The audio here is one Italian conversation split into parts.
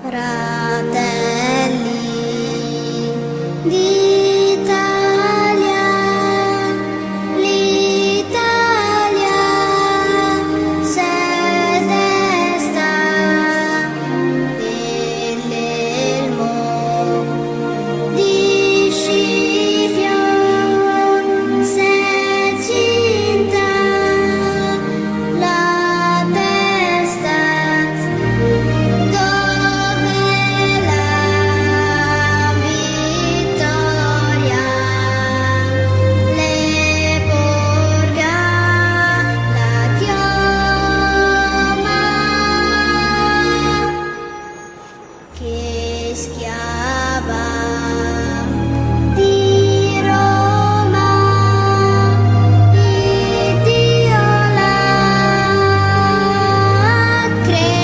fratelli d'Italia, l'Italia se desta dell'elmo di Scipio se cinta la testa dove la vittoria le porga la chioma che schiava di Roma Dio la creò.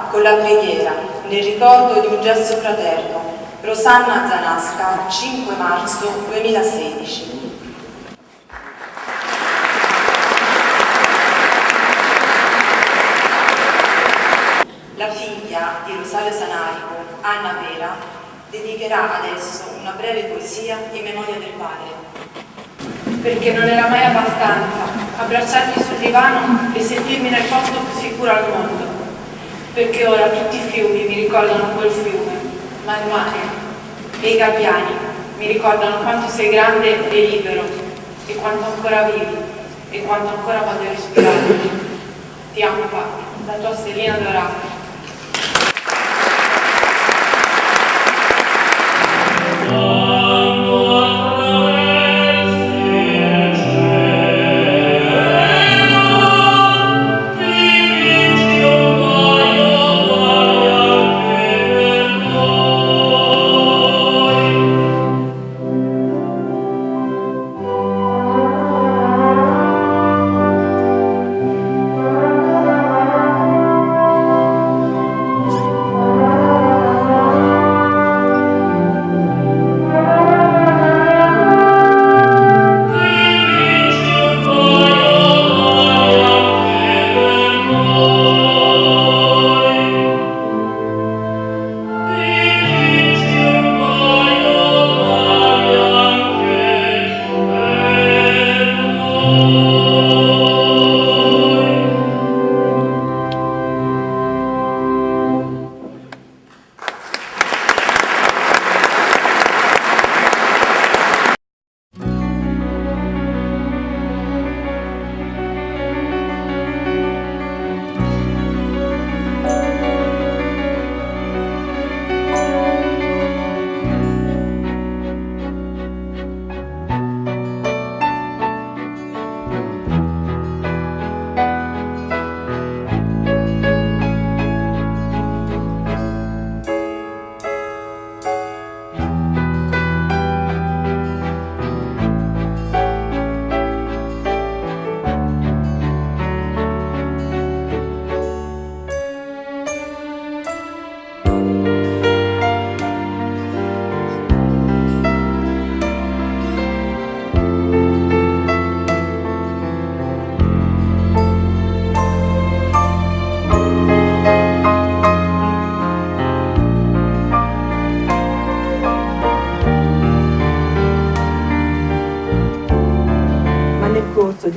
Con la preghiera, nel ricordo di un gesto fraterno, Rosanna Zanasca, 5 marzo 2016. La figlia di Rosario Sanarico, Anna Vera, dedicherà adesso una breve poesia in memoria del padre. Perché non era mai abbastanza abbracciarmi sul divano e sentirmi nel posto più sicuro al mondo. Perché ora tutti i fiumi mi ricordano quel fiume, ma il mare e i gabbiani mi ricordano quanto sei grande e libero, e quanto ancora vivi, e quanto ancora voglio respirare. Ti amo, padre, la tua stellina dorata.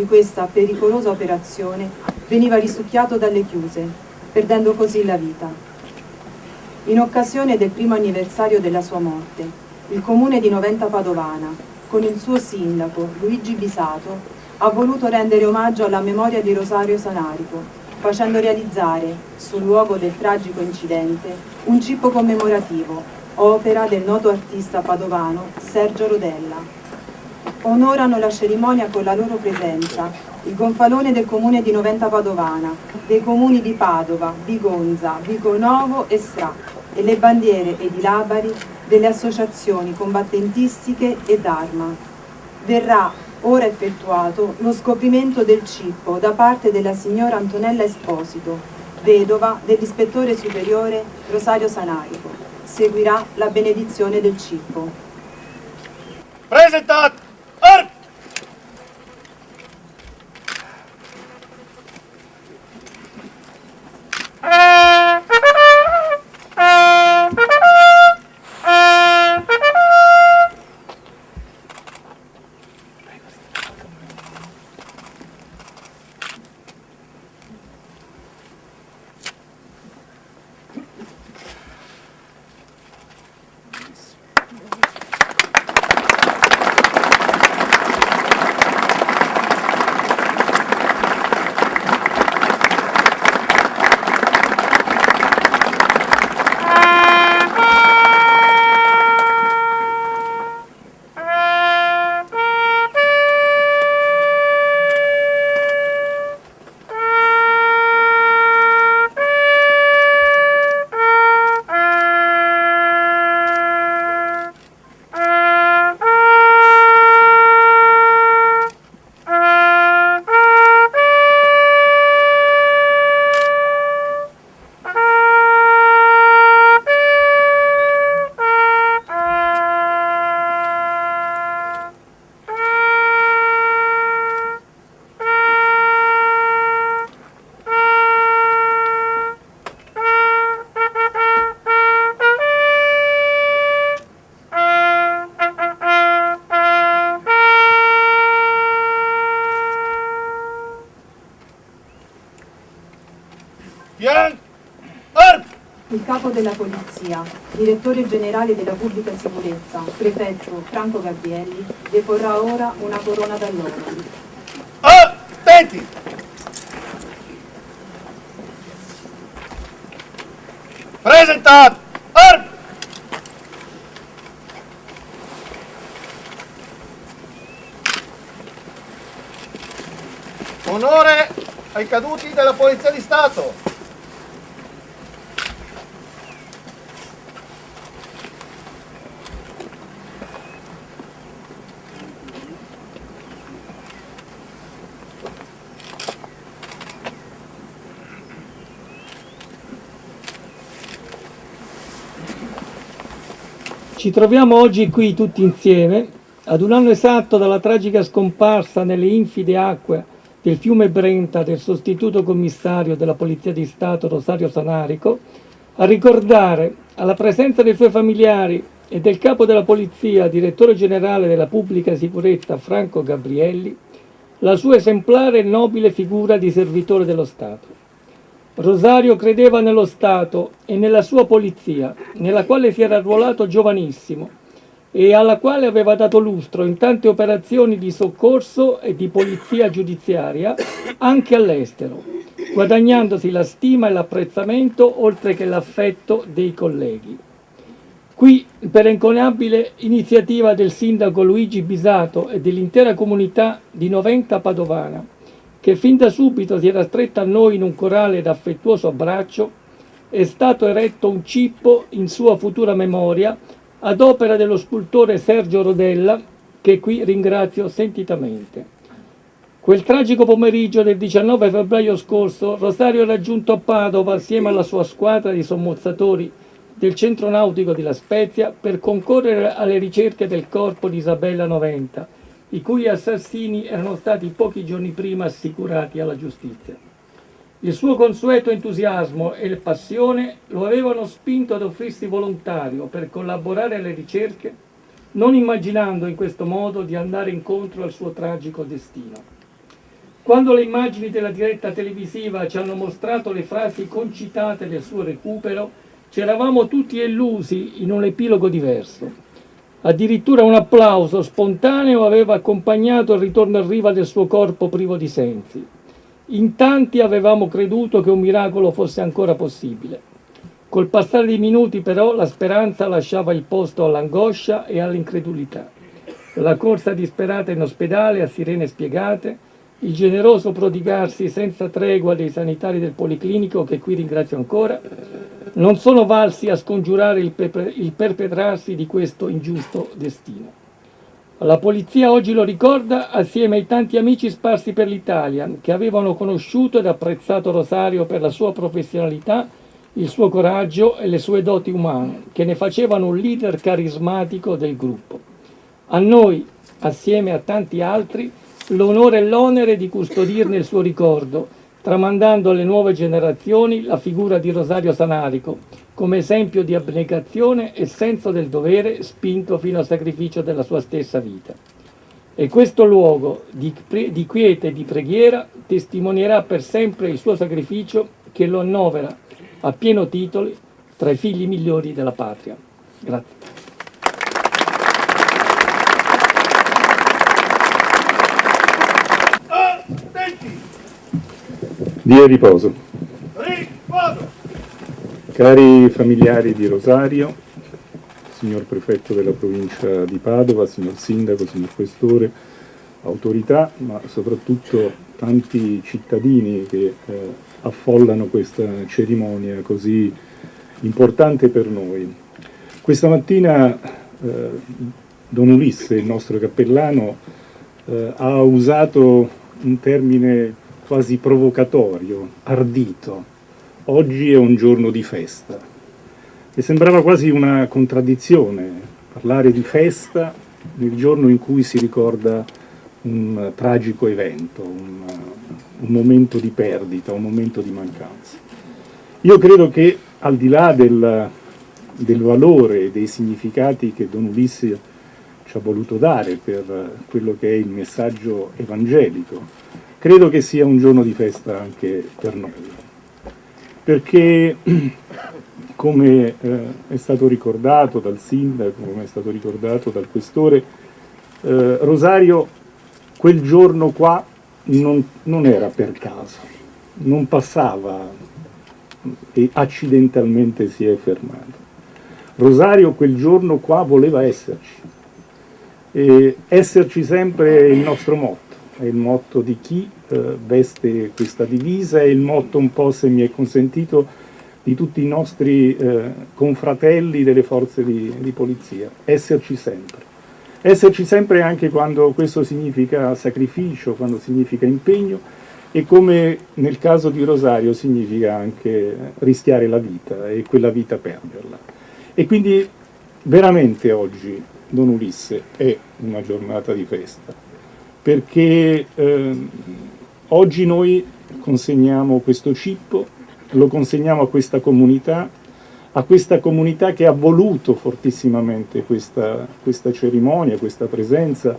di questa pericolosa operazione veniva risucchiato dalle chiuse, perdendo così la vita. In occasione del primo anniversario della sua morte, il comune di Noventa Padovana, con il suo sindaco Luigi Bisato, ha voluto rendere omaggio alla memoria di Rosario Sanarico, facendo realizzare, sul luogo del tragico incidente, un cippo commemorativo, opera del noto artista padovano Sergio Rodella. Onorano la cerimonia con la loro presenza il gonfalone del comune di Noventa Padovana, dei comuni di Padova, Vigonza, Vigonovo e Stra, e le bandiere ed i labari delle associazioni combattentistiche ed Arma. Verrà ora effettuato lo scoprimento del cippo da parte della signora Antonella Esposito, vedova dell'ispettore superiore Rosario Sanarico. Seguirà la benedizione del cippo. Presentat! Arp! Il capo della polizia, direttore generale della pubblica sicurezza, prefetto Franco Gabrielli, deporrà ora una corona d'alloro. Attenti! Presentat! Arp! Onore ai caduti della Polizia di Stato. Ci troviamo oggi qui tutti insieme, ad un anno esatto dalla tragica scomparsa nelle infide acque del fiume Brenta del sostituto commissario della Polizia di Stato Rosario Sanarico, a ricordare, alla presenza dei suoi familiari e del capo della Polizia, direttore generale della Pubblica Sicurezza Franco Gabrielli, la sua esemplare e nobile figura di servitore dello Stato. Rosario credeva nello Stato e nella sua polizia, nella quale si era arruolato giovanissimo e alla quale aveva dato lustro in tante operazioni di soccorso e di polizia giudiziaria anche all'estero, guadagnandosi la stima e l'apprezzamento oltre che l'affetto dei colleghi. Qui, per encomiabile iniziativa del sindaco Luigi Bisato e dell'intera comunità di Noventa Padovana, che fin da subito si era stretta a noi in un corale ed affettuoso abbraccio, è stato eretto un cippo in sua futura memoria ad opera dello scultore Sergio Rodella, che qui ringrazio sentitamente. Quel tragico pomeriggio del 19 febbraio scorso, Rosario era giunto a Padova assieme alla sua squadra di sommozzatori del centro nautico di La Spezia per concorrere alle ricerche del corpo di Isabella Noventa, i cui assassini erano stati pochi giorni prima assicurati alla giustizia. Il suo consueto entusiasmo e passione lo avevano spinto ad offrirsi volontario per collaborare alle ricerche, non immaginando in questo modo di andare incontro al suo tragico destino. Quando le immagini della diretta televisiva ci hanno mostrato le frasi concitate del suo recupero, ci eravamo tutti illusi in un epilogo diverso. Addirittura un applauso spontaneo aveva accompagnato il ritorno a riva del suo corpo privo di sensi. In tanti avevamo creduto che un miracolo fosse ancora possibile. Col passare dei minuti però la speranza lasciava il posto all'angoscia e all'incredulità. La corsa disperata in ospedale a sirene spiegate, il generoso prodigarsi senza tregua dei sanitari del Policlinico, che qui ringrazio ancora, non sono valsi a scongiurare il perpetrarsi di questo ingiusto destino. La polizia oggi lo ricorda assieme ai tanti amici sparsi per l'Italia che avevano conosciuto ed apprezzato Rosario per la sua professionalità, il suo coraggio e le sue doti umane, che ne facevano un leader carismatico del gruppo. A noi, assieme a tanti altri, l'onore e l'onere di custodirne il suo ricordo, tramandando alle nuove generazioni la figura di Rosario Sanarico, come esempio di abnegazione e senso del dovere spinto fino al sacrificio della sua stessa vita. E questo luogo di quiete e di preghiera testimonierà per sempre il suo sacrificio, che lo annovera a pieno titolo tra i figli migliori della patria. Grazie. Dia riposo. Riposo! Cari familiari di Rosario, signor prefetto della provincia di Padova, signor sindaco, signor questore, autorità, ma soprattutto tanti cittadini che affollano questa cerimonia così importante per noi. Questa mattina Don Ulisse, il nostro cappellano, ha usato un termine quasi provocatorio, ardito. Oggi è un giorno di festa. E sembrava quasi una contraddizione parlare di festa nel giorno in cui si ricorda un tragico evento, un momento di perdita, un momento di mancanza. Io credo che al di là del valore e dei significati che Don Ulisse ci ha voluto dare per quello che è il messaggio evangelico, credo che sia un giorno di festa anche per noi, perché come è stato ricordato dal sindaco, come è stato ricordato dal questore, Rosario quel giorno qua non era per caso, non passava e accidentalmente si è fermato. Rosario quel giorno qua voleva esserci, e esserci sempre è il nostro motto. È il motto di chi veste questa divisa, è il motto un po', se mi è consentito, di tutti i nostri confratelli delle forze di polizia. Esserci sempre. Esserci sempre anche quando questo significa sacrificio, quando significa impegno, e come nel caso di Rosario significa anche rischiare la vita e quella vita perderla. E quindi veramente oggi, Don Ulisse, è una giornata di festa, perché oggi noi consegniamo questo cippo, lo consegniamo a questa comunità che ha voluto fortissimamente questa cerimonia, questa presenza,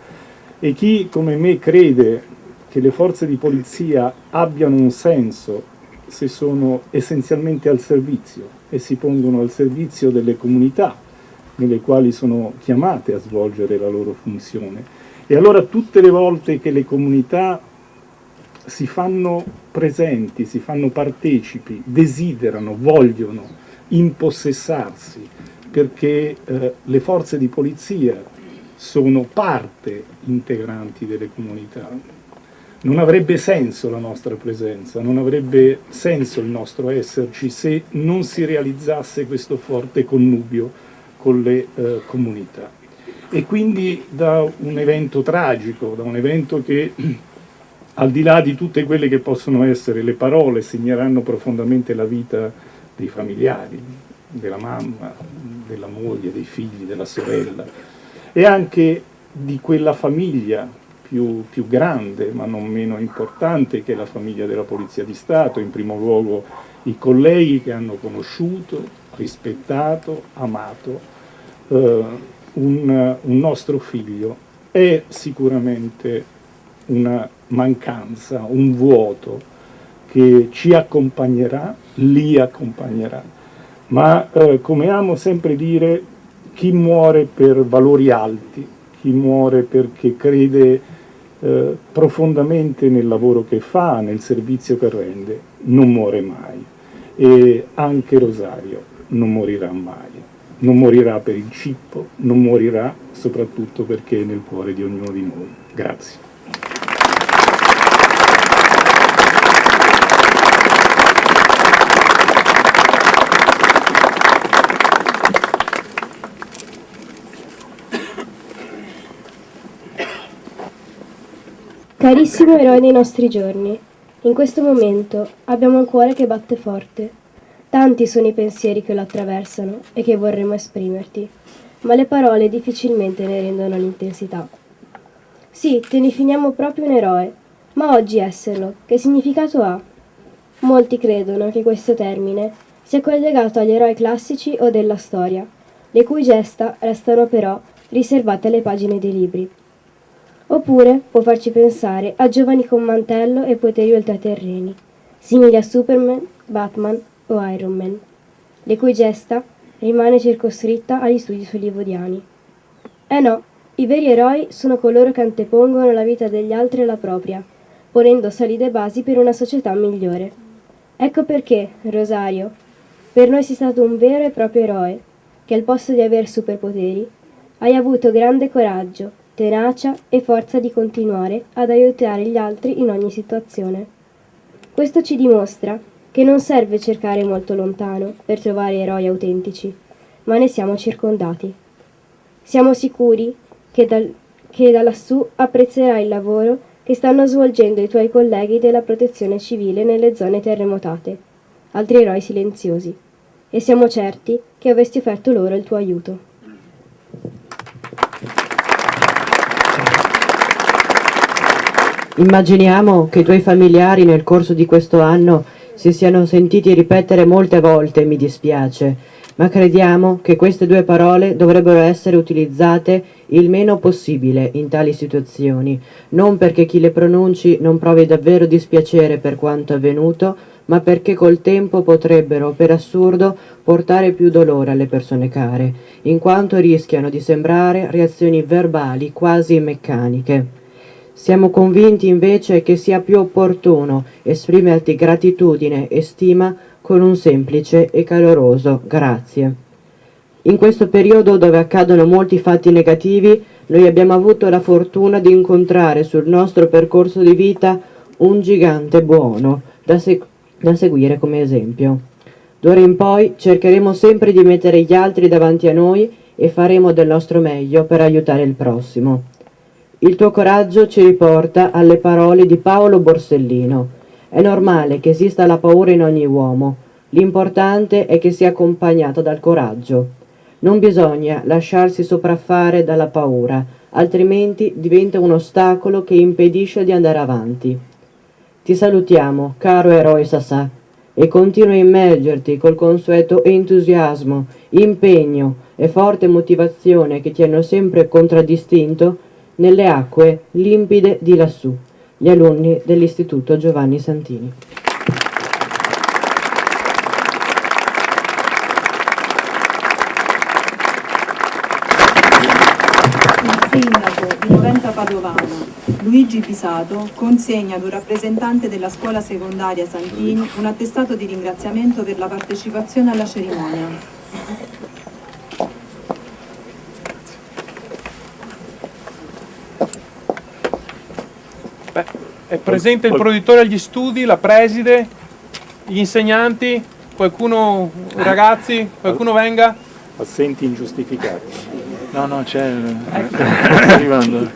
e chi come me crede che le forze di polizia abbiano un senso se sono essenzialmente al servizio e si pongono al servizio delle comunità nelle quali sono chiamate a svolgere la loro funzione. E allora tutte le volte che le comunità si fanno presenti, si fanno partecipi, desiderano, vogliono impossessarsi, perché le forze di polizia sono parte integranti delle comunità, non avrebbe senso la nostra presenza, non avrebbe senso il nostro esserci se non si realizzasse questo forte connubio con le comunità. E quindi da un evento tragico, da un evento che al di là di tutte quelle che possono essere le parole, segneranno profondamente la vita dei familiari, della mamma, della moglie, dei figli, della sorella, e anche di quella famiglia più grande, ma non meno importante, che è la famiglia della Polizia di Stato, in primo luogo i colleghi che hanno conosciuto, rispettato, amato un nostro figlio. È sicuramente una mancanza, un vuoto che ci accompagnerà, li accompagnerà. Ma come amo sempre dire, chi muore per valori alti, chi muore perché crede profondamente nel lavoro che fa, nel servizio che rende, non muore mai. E anche Rosario non morirà mai. Non morirà per il cippo, non morirà soprattutto perché è nel cuore di ognuno di noi. Grazie. Carissimo eroe dei nostri giorni, in questo momento abbiamo un cuore che batte forte. Tanti sono i pensieri che lo attraversano e che vorremmo esprimerti, ma le parole difficilmente ne rendono l'intensità. Sì, te ne definiamo proprio un eroe, ma oggi esserlo, che significato ha? Molti credono che questo termine sia collegato agli eroi classici o della storia, le cui gesta restano però riservate alle pagine dei libri. Oppure può farci pensare a giovani con mantello e poteri ultraterreni, simili a Superman, Batman o Iron Man, le cui gesta rimane circoscritta agli studi hollywoodiani. No, i veri eroi sono coloro che antepongono la vita degli altri alla propria, ponendo solide basi per una società migliore. Ecco perché, Rosario, per noi sei stato un vero e proprio eroe, che al posto di aver superpoteri, hai avuto grande coraggio, tenacia e forza di continuare ad aiutare gli altri in ogni situazione. Questo ci dimostra che non serve cercare molto lontano per trovare eroi autentici, ma ne siamo circondati. Siamo sicuri che da lassù apprezzerai il lavoro che stanno svolgendo i tuoi colleghi della protezione civile nelle zone terremotate, altri eroi silenziosi, e siamo certi che avresti offerto loro il tuo aiuto. Immaginiamo che i tuoi familiari nel corso di questo anno si siano sentiti ripetere molte volte "mi dispiace", ma crediamo che queste due parole dovrebbero essere utilizzate il meno possibile in tali situazioni, non perché chi le pronunci non provi davvero dispiacere per quanto avvenuto, ma perché col tempo potrebbero, per assurdo, portare più dolore alle persone care, in quanto rischiano di sembrare reazioni verbali quasi meccaniche. Siamo convinti invece che sia più opportuno esprimerti gratitudine e stima con un semplice e caloroso grazie. In questo periodo dove accadono molti fatti negativi, noi abbiamo avuto la fortuna di incontrare sul nostro percorso di vita un gigante buono da seguire come esempio. D'ora in poi cercheremo sempre di mettere gli altri davanti a noi e faremo del nostro meglio per aiutare il prossimo. Il tuo coraggio ci riporta alle parole di Paolo Borsellino. È normale che esista la paura in ogni uomo, l'importante è che sia accompagnata dal coraggio. Non bisogna lasciarsi sopraffare dalla paura, altrimenti diventa un ostacolo che impedisce di andare avanti. Ti salutiamo, caro eroe Sassà, e continua a immergerti col consueto entusiasmo, impegno e forte motivazione che ti hanno sempre contraddistinto nelle acque limpide di lassù, gli alunni dell'Istituto Giovanni Santini. Il sindaco di Noventa Padovana, Luigi Pisato, consegna ad un rappresentante della scuola secondaria Santini un attestato di ringraziamento per la partecipazione alla cerimonia. È presente il provveditore agli studi, la preside, gli insegnanti, qualcuno, ragazzi, qualcuno venga? Assenti ingiustificati. No, c'è. Sta arrivando.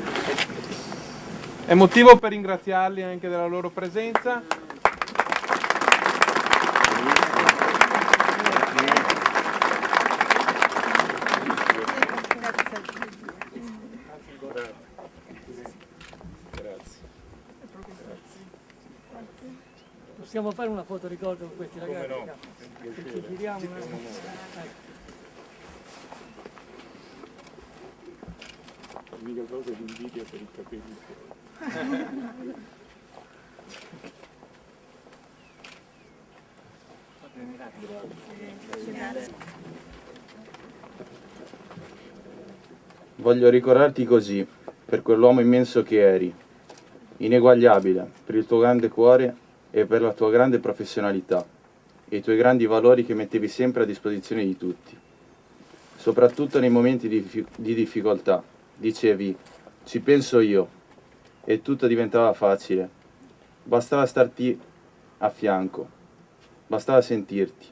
È motivo per ringraziarli anche della loro presenza. Possiamo fare una foto ricordo con questi ragazzi? Come no? Ci giriamo un attimo. L'unica cosa è l'invidia per i capelli. Voglio ricordarti così, per quell'uomo immenso che eri, ineguagliabile, per il tuo grande cuore e per la tua grande professionalità e i tuoi grandi valori che mettevi sempre a disposizione di tutti. Soprattutto nei momenti di difficoltà, dicevi, ci penso io, e tutto diventava facile. Bastava starti a fianco, bastava sentirti.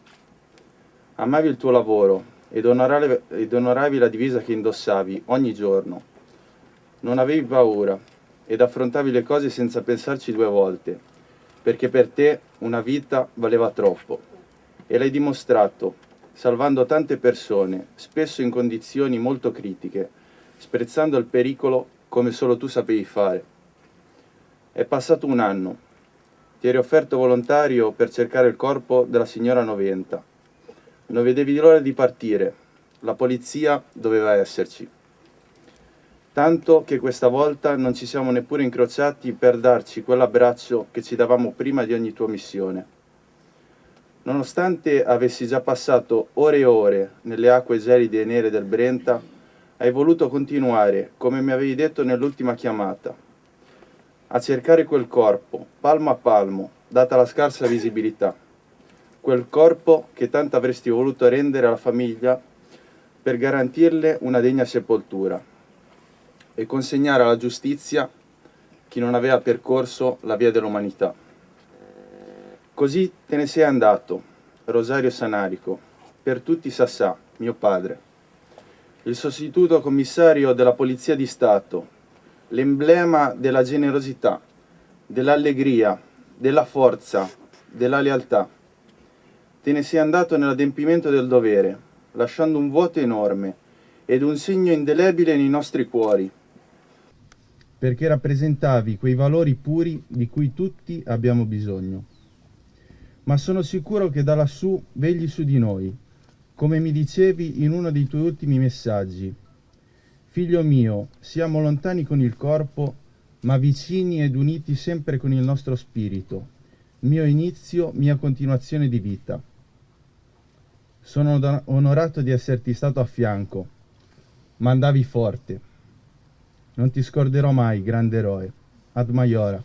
Amavi il tuo lavoro ed onoravi la divisa che indossavi ogni giorno. Non avevi paura ed affrontavi le cose senza pensarci due volte, perché per te una vita valeva troppo. E l'hai dimostrato, salvando tante persone, spesso in condizioni molto critiche, sprezzando il pericolo come solo tu sapevi fare. È passato un anno. Ti eri offerto volontario per cercare il corpo della signora Noventa. Non vedevi l'ora di partire. La polizia doveva esserci. Tanto che questa volta non ci siamo neppure incrociati per darci quell'abbraccio che ci davamo prima di ogni tua missione. Nonostante avessi già passato ore e ore nelle acque gelide e nere del Brenta, hai voluto continuare, come mi avevi detto nell'ultima chiamata, a cercare quel corpo, palmo a palmo, data la scarsa visibilità. Quel corpo che tanto avresti voluto rendere alla famiglia per garantirle una degna sepoltura e consegnare alla giustizia chi non aveva percorso la via dell'umanità. Così te ne sei andato, Rosario Sanarico, per tutti Sassà, mio padre, il sostituto commissario della Polizia di Stato, l'emblema della generosità, dell'allegria, della forza, della lealtà. Te ne sei andato nell'adempimento del dovere, lasciando un vuoto enorme ed un segno indelebile nei nostri cuori, perché rappresentavi quei valori puri di cui tutti abbiamo bisogno. Ma sono sicuro che da lassù vegli su di noi, come mi dicevi in uno dei tuoi ultimi messaggi. Figlio mio, siamo lontani con il corpo, ma vicini ed uniti sempre con il nostro spirito, mio inizio, mia continuazione di vita. Sono onorato di esserti stato a fianco, ma andavi forte. Non ti scorderò mai, grande eroe. Ad Maiora.